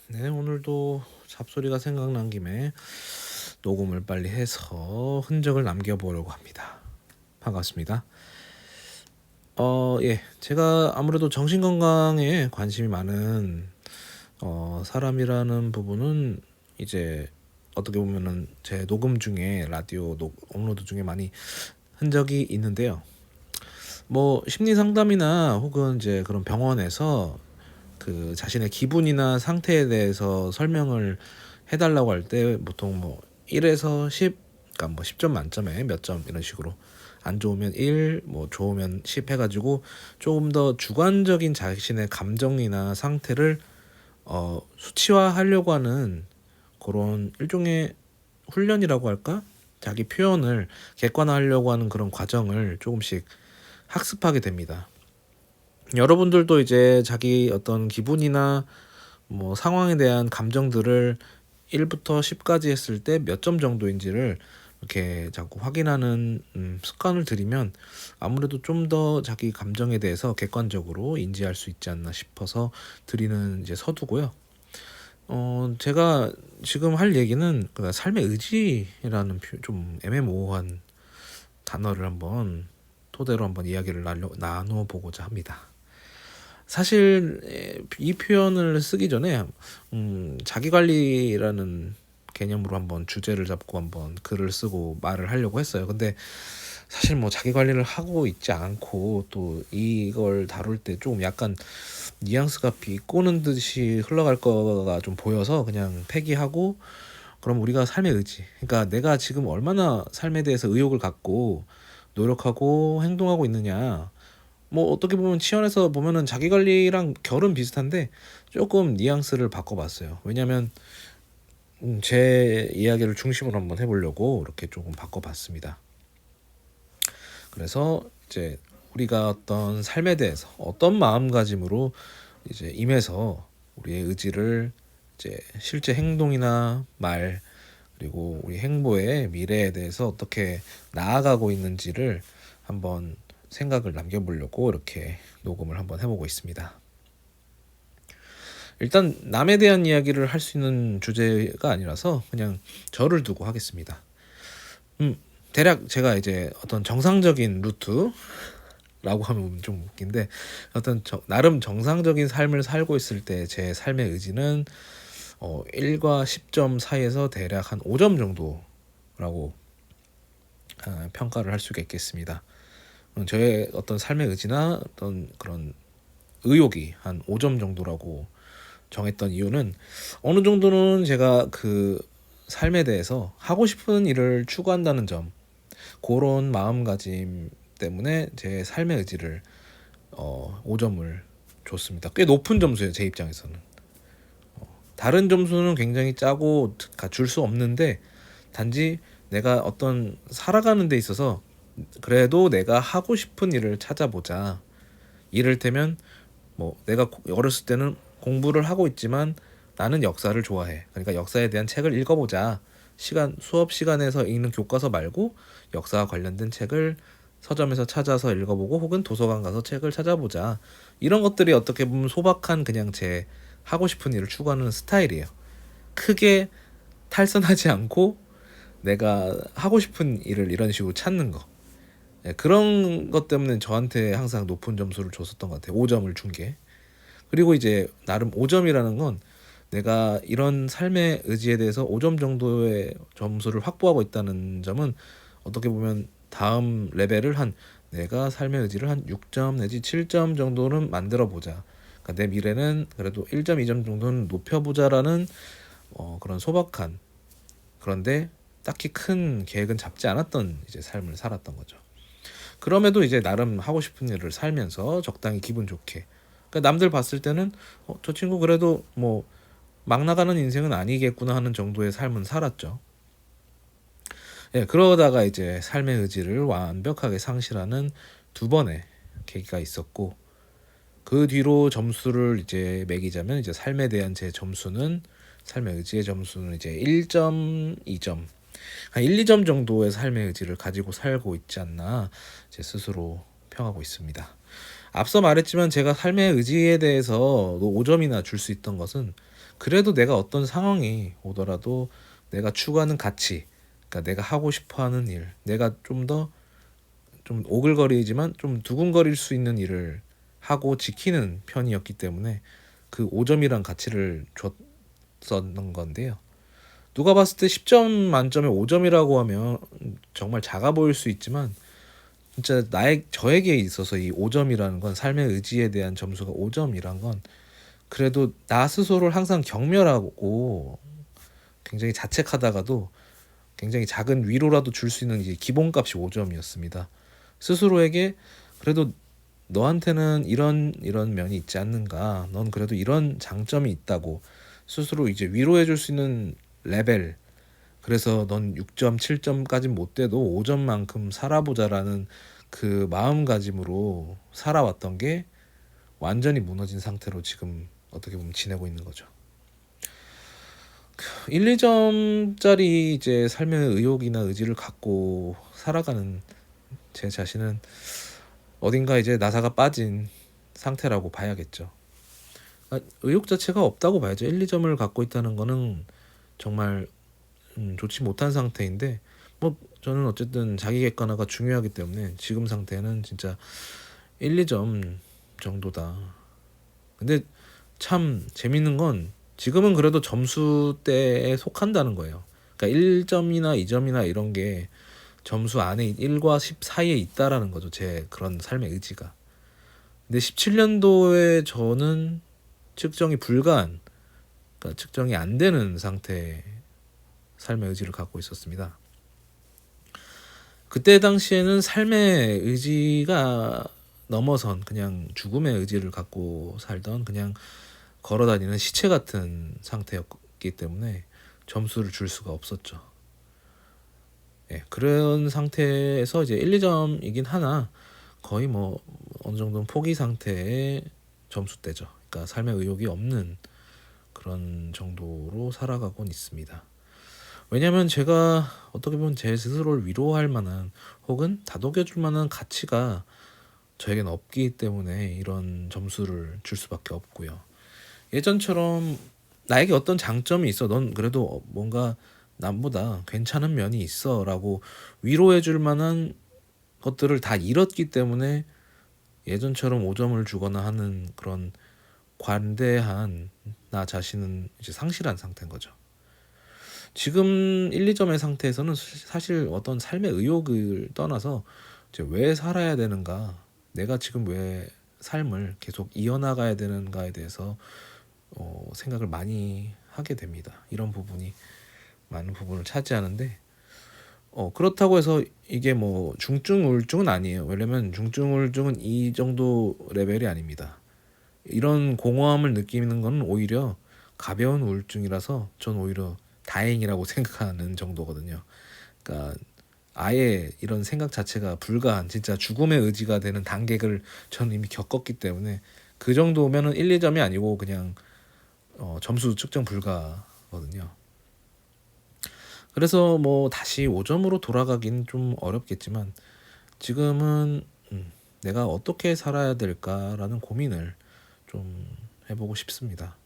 네, 오늘도 잡소리가 생각난 김에 녹음을 빨리 해서 흔적을 남겨보려고 합니다. 반갑습니다. 예, 제가 아무래도 정신건강에 관심이 많은 사람이라는 부분은 이제 어떻게 보면은 제 녹음 중에 라디오 업로드 중에 많이 흔적이 있는데요. 뭐 심리 상담이나 혹은 이제 그런 병원에서 그 자신의 기분이나 상태에 대해서 설명을 해달라고 할 때 보통 뭐 1에서 10, 그러니까 뭐 10점 만점에 몇 점 이런 식으로 안 좋으면 1, 뭐 좋으면 10 해가지고 조금 더 주관적인 자신의 감정이나 상태를 수치화하려고 하는 그런 일종의 훈련이라고 할까? 자기 표현을 객관화하려고 하는 그런 과정을 조금씩 학습하게 됩니다. 여러분들도 이제 자기 어떤 기분이나 뭐 상황에 대한 감정들을 1부터 10까지 했을 때 몇 점 정도인지를 이렇게 자꾸 확인하는 습관을 들이면 아무래도 좀 더 자기 감정에 대해서 객관적으로 인지할 수 있지 않나 싶어서 드리는 이제 서두고요. 제가 지금 할 얘기는 그 삶의 의지라는 좀 애매모호한 단어를 한번 토대로 한번 이야기를 나누어 보고자 합니다. 사실 이 표현을 쓰기 전에 자기관리라는 개념으로 한번 주제를 잡고 한번 글을 쓰고 말을 하려고 했어요. 근데 사실 뭐 자기관리를 하고 있지 않고 또 이걸 다룰 때 조금 약간 뉘앙스가 비꼬는 듯이 흘러갈 거가 좀 보여서 그냥 폐기하고, 그럼 우리가 삶의 의지, 그러니까 내가 지금 얼마나 삶에 대해서 의욕을 갖고 노력하고 행동하고 있느냐, 뭐 어떻게 보면 치환해서 보면은 자기 관리랑 결은 비슷한데 조금 뉘앙스를 바꿔봤어요. 왜냐면 제 이야기를 중심으로 한번 해보려고 이렇게 조금 바꿔봤습니다. 그래서 이제 우리가 어떤 삶에 대해서 어떤 마음가짐으로 이제 임해서 우리의 의지를 이제 실제 행동이나 말, 그리고 우리 행보의 미래에 대해서 어떻게 나아가고 있는지를 한번 생각을 남겨보려고 이렇게 녹음을 한번 해보고 있습니다. 일단 남에 대한 이야기를 할 수 있는 주제가 아니라서 그냥 저를 두고 하겠습니다. 대략 제가 이제 어떤 정상적인 루트라고 하면 좀 웃긴데 어떤 나름 정상적인 삶을 살고 있을 때 제 삶의 의지는 1과 10점 사이에서 대략 한 5점 정도라고 평가를 할 수가 있겠습니다. 저의 어떤 삶의 의지나 어떤 그런 의욕이 한 5점 정도라고 정했던 이유는 어느 정도는 제가 그 삶에 대해서 하고 싶은 일을 추구한다는 점, 그런 마음가짐 때문에 제 삶의 의지를 5점을 줬습니다. 꽤 높은 점수예요, 제 입장에서는. 다른 점수는 굉장히 짜고 줄 수 없는데 단지 내가 어떤 살아가는 데 있어서 그래도 내가 하고 싶은 일을 찾아보자. 이를테면 뭐 내가 어렸을 때는 공부를 하고 있지만 나는 역사를 좋아해. 그러니까 역사에 대한 책을 읽어보자. 수업 시간에서 읽는 교과서 말고 역사와 관련된 책을 서점에서 찾아서 읽어보고 혹은 도서관 가서 책을 찾아보자. 이런 것들이 어떻게 보면 소박한 그냥 제 하고 싶은 일을 추구하는 스타일이에요. 크게 탈선하지 않고 내가 하고 싶은 일을 이런 식으로 찾는 거. 그런 것 때문에 저한테 항상 높은 점수를 줬었던 것 같아요. 5점을 준 게. 그리고 이제 나름 5점이라는 건 내가 이런 삶의 의지에 대해서 5점 정도의 점수를 확보하고 있다는 점은 어떻게 보면 다음 레벨을 한 내가 삶의 의지를 한 6점 내지 7점 정도는 만들어 보자. 그러니까 내 미래는 그래도 1점, 2점 정도는 높여보자라는 그런 소박한, 그런데 딱히 큰 계획은 잡지 않았던 이제 삶을 살았던 거죠. 그럼에도 이제 나름 하고 싶은 일을 살면서 적당히 기분 좋게. 그러니까 남들 봤을 때는 저 친구 그래도 뭐 막 나가는 인생은 아니겠구나 하는 정도의 삶은 살았죠. 예, 그러다가 이제 삶의 의지를 완벽하게 상실하는 두 번의 계기가 있었고, 그 뒤로 점수를 이제 매기자면 이제 삶에 대한 제 점수는, 삶의 의지의 점수는 이제 1점, 2점, 한 1, 2점 정도의 삶의 의지를 가지고 살고 있지 않나 제 스스로 평하고 있습니다. 앞서 말했지만 제가 삶의 의지에 대해서 5점이나 줄 수 있던 것은 그래도 내가 어떤 상황이 오더라도 내가 추구하는 가치, 그러니까 내가 하고 싶어하는 일, 내가 좀 오글거리지만 좀 두근거릴 수 있는 일을 하고 지키는 편이었기 때문에 그 5점이란 가치를 줬었는 건데요. 누가 봤을 때 10점 만점에 5점이라고 하면 정말 작아 보일 수 있지만 진짜 저에게 있어서 이 5점이라는 건, 삶의 의지에 대한 점수가 5점이란 건 그래도 나 스스로를 항상 경멸하고 굉장히 자책하다가도 굉장히 작은 위로라도 줄 수 있는 이제 기본값이 5점이었습니다. 스스로에게 그래도 너한테는 이런 면이 있지 않는가, 넌 그래도 이런 장점이 있다고 스스로 이제 위로해 줄 수 있는 레벨, 그래서 넌 6점 7점까진 못 돼도 5점만큼 살아보자라는 그 마음가짐으로 살아왔던 게 완전히 무너진 상태로 지금 어떻게 보면 지내고 있는 거죠. 1, 2점짜리 이제 삶의 의욕이나 의지를 갖고 살아가는 제 자신은 어딘가 이제 나사가 빠진 상태라고 봐야겠죠. 의욕 자체가 없다고 봐야죠. 1, 2점을 갖고 있다는 거는 정말 좋지 못한 상태인데, 뭐 저는 어쨌든 자기 객관화가 중요하기 때문에 지금 상태는 진짜 1, 2점 정도다. 근데 참 재밌는 건 지금은 그래도 점수대에 속한다는 거예요. 그러니까 1점이나 2점이나 이런 게 점수 안에 1과 10 사이에 있다라는 거죠. 제 그런 삶의 의지가. 근데 17년도에 저는 측정이 불가한, 그러니까 측정이 안 되는 상태의 삶의 의지를 갖고 있었습니다. 그때 당시에는 삶의 의지가 넘어선 그냥 죽음의 의지를 갖고 살던, 그냥 걸어다니는 시체 같은 상태였기 때문에 점수를 줄 수가 없었죠. 예, 그런 상태에서 이제 1, 2점이긴 하나 거의 뭐 어느 정도는 포기 상태의 점수대죠. 그러니까 삶의 의욕이 없는 그런 정도로 살아가곤 있습니다. 왜냐하면 제가 어떻게 보면 제 스스로를 위로할 만한 혹은 다독여줄 만한 가치가 저에겐 없기 때문에 이런 점수를 줄 수밖에 없고요. 예전처럼 나에게 어떤 장점이 있어, 넌 그래도 뭔가 남보다 괜찮은 면이 있어 라고 위로해줄 만한 것들을 다 잃었기 때문에 예전처럼 5점을 주거나 하는 그런 관대한 나 자신은 이제 상실한 상태인 거죠. 지금 1, 2점의 상태에서는 사실 어떤 삶의 의욕을 떠나서 이제 왜 살아야 되는가, 내가 지금 왜 삶을 계속 이어나가야 되는가에 대해서 생각을 많이 하게 됩니다. 이런 부분이 많은 부분을 차지하는데, 그렇다고 해서 이게 뭐 중증 우울증은 아니에요. 왜냐면 중증 우울증은 이 정도 레벨이 아닙니다. 이런 공허함을 느끼는 건 오히려 가벼운 우울증이라서 전 오히려 다행이라고 생각하는 정도거든요. 그러니까 아예 이런 생각 자체가 불가한, 진짜 죽음의 의지가 되는 단계를 저는 이미 겪었기 때문에 그 정도면은 1, 2점이 아니고 그냥 점수 측정 불가거든요. 그래서 뭐 다시 5점으로 돌아가긴 좀 어렵겠지만 지금은 내가 어떻게 살아야 될까라는 고민을 좀 해보고 싶습니다.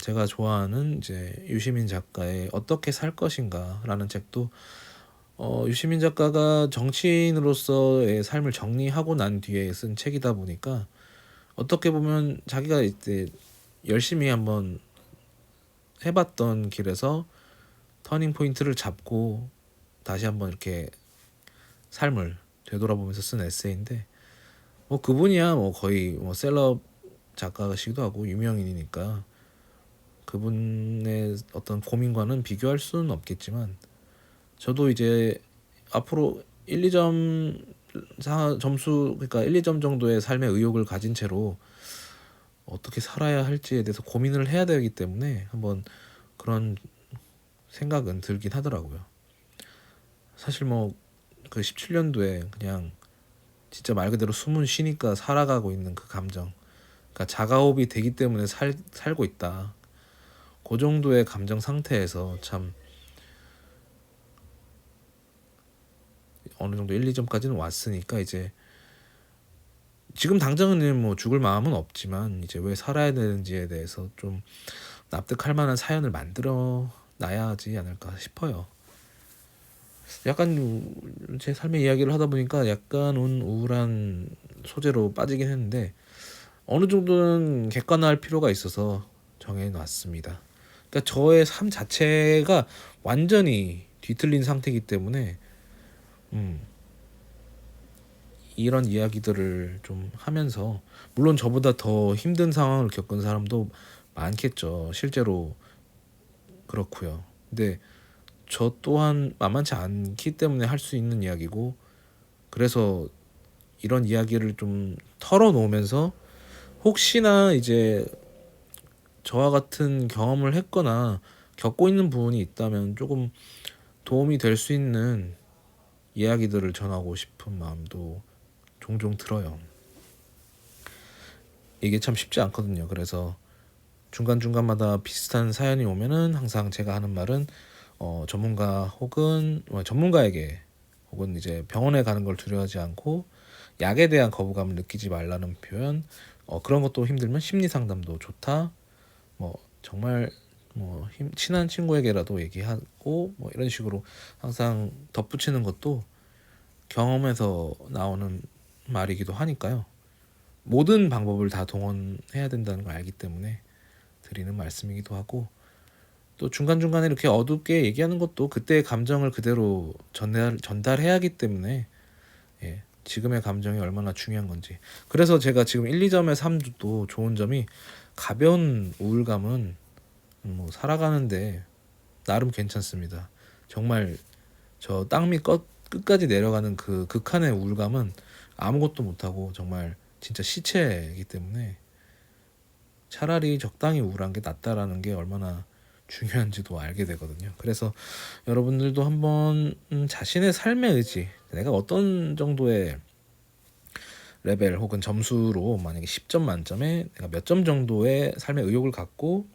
제가 좋아하는 이제 유시민 작가의 어떻게 살 것인가라는 책도 유시민 작가가 정치인으로서의 삶을 정리하고 난 뒤에 쓴 책이다 보니까 어떻게 보면 자기가 이제 열심히 한번 해봤던 길에서 터닝 포인트를 잡고 다시 한번 이렇게 삶을 되돌아보면서 쓴 에세이인데, 뭐 그분이야 뭐 거의 뭐 셀럽 작가시기도 하고 유명인이니까 그분의 어떤 고민과는 비교할 수는 없겠지만, 저도 이제 앞으로 1, 2점 점수, 그러니까 1, 2점 정도의 삶의 의욕을 가진 채로 어떻게 살아야 할지에 대해서 고민을 해야 되기 때문에 한번 그런 생각은 들긴 하더라고요. 사실 뭐 그 17년도에 그냥 진짜 말 그대로 숨은 쉬니까 살아가고 있는 그 감정, 그러니까 자가호흡이 되기 때문에 살고 있다, 그 정도의 감정 상태에서 참 어느 정도 1, 2점까지는 왔으니까 이제 지금 당장은 뭐 죽을 마음은 없지만 이제 왜 살아야 되는지에 대해서 좀 납득할 만한 사연을 만들어 놔야 하지 않을까 싶어요. 약간 제 삶의 이야기를 하다 보니까 약간은 우울한 소재로 빠지긴 했는데 어느 정도는 객관화할 필요가 있어서 정해놨습니다. 그러니까 저의 삶 자체가 완전히 뒤틀린 상태이기 때문에 음, 이런 이야기들을 좀 하면서 물론 저보다 더 힘든 상황을 겪은 사람도 많겠죠. 실제로 그렇고요. 근데 저 또한 만만치 않기 때문에 할 수 있는 이야기고 그래서 이런 이야기를 좀 털어놓으면서 혹시나 이제 저와 같은 경험을 했거나 겪고 있는 부분이 있다면 조금 도움이 될 수 있는 이야기들을 전하고 싶은 마음도 종종 들어요. 이게 참 쉽지 않거든요. 그래서 중간중간마다 비슷한 사연이 오면은 항상 제가 하는 말은 전문가 혹은 전문가에게 혹은 이제 병원에 가는 걸 두려워하지 않고 약에 대한 거부감을 느끼지 말라는 표현. 그런 것도 힘들면 심리 상담도 좋다. 뭐 정말 친한 친구에게라도 얘기하고 뭐 이런 식으로 항상 덧붙이는 것도 경험에서 나오는 말이기도 하니까요. 모든 방법을 다 동원해야 된다는 걸 알기 때문에 드리는 말씀이기도 하고 또 중간중간에 이렇게 어둡게 얘기하는 것도 그때의 감정을 그대로 전달해야 하기 때문에 예, 지금의 감정이 얼마나 중요한 건지. 그래서 제가 지금 1, 2점의 삶도 좋은 점이 가벼운 우울감은 뭐 살아가는데 나름 괜찮습니다. 정말 저 땅밑 끝까지 내려가는 그 극한의 우울감은 아무것도 못하고 정말 진짜 시체이기 때문에 차라리 적당히 우울한 게 낫다라는 게 얼마나 중요한지도 알게 되거든요. 그래서 여러분들도 한번 자신의 삶의 의지, 내가 어떤 정도의 레벨 혹은 점수로 만약에 10점 만점에 내가 몇 점 정도의 삶의 의욕을 갖고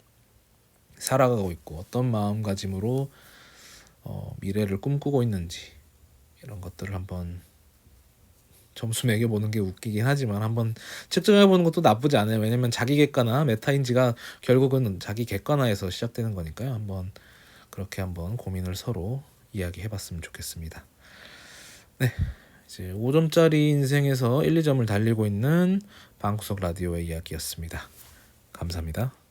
살아가고 있고 어떤 마음가짐으로 미래를 꿈꾸고 있는지 이런 것들을 한번 점수 매겨보는 게 웃기긴 하지만 한번 측정해보는 것도 나쁘지 않아요. 왜냐면 자기 객관화, 메타인지가 결국은 자기 객관화에서 시작되는 거니까요. 한번 그렇게 한번 고민을 서로 이야기해봤으면 좋겠습니다. 네, 이제 5점짜리 인생에서 1, 2점을 달리고 있는 방구석 라디오의 이야기였습니다. 감사합니다.